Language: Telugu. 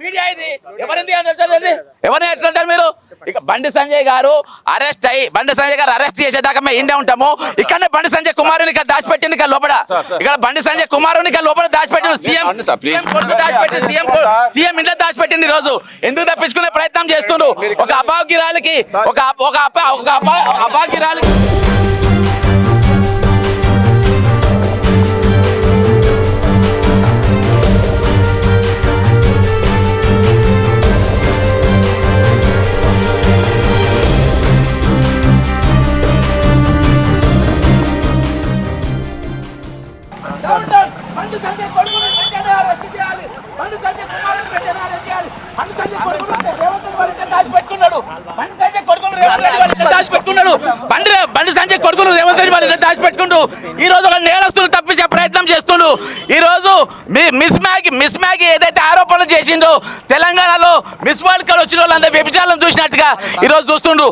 మీడియా ఇది ఎవరింది ఎవరిని ఎట్లంటారు మీరు? ఇక బండి సంజయ్ గారు అరెస్ట్ చేసేదాకా మేము ఇండే ఉంటాము. ఇక్కడనే బండి సంజయ్ కుమారుని ఇక్కడ దాచిపెట్టింది ఇక్కడ లోపల. ఇక్కడ బండి సంజయ్ కుమారుని ఇక్కడ లోపల దాచిపెట్టింది. సీఎం ఇంట్లో దాచిపెట్టింది. ఈ రోజు ఎందుకు తప్పించుకునే ప్రయత్నం చేస్తుండ్రు? ఒక అభాగ్యురాలికి అభాగ్యురాలికి బండి సంజయ్ కొడుకులు రేవంత్ రెడ్డి వాళ్ళు దాచిపెట్టుకుంటూ ఈ రోజు ఒక నేరస్తులు తప్పించే ప్రయత్నం చేస్తుండ్రు. ఈ రోజు మిస్ మ్యాగీ ఏదైతే ఆరోపణలు చేసిండో తెలంగాణలో మిస్ వరల్డ్ కప్ వచ్చిన వాళ్ళందరూ వ్యభిచారం చూసినట్టుగా ఈ రోజు చూస్తుండ్రు.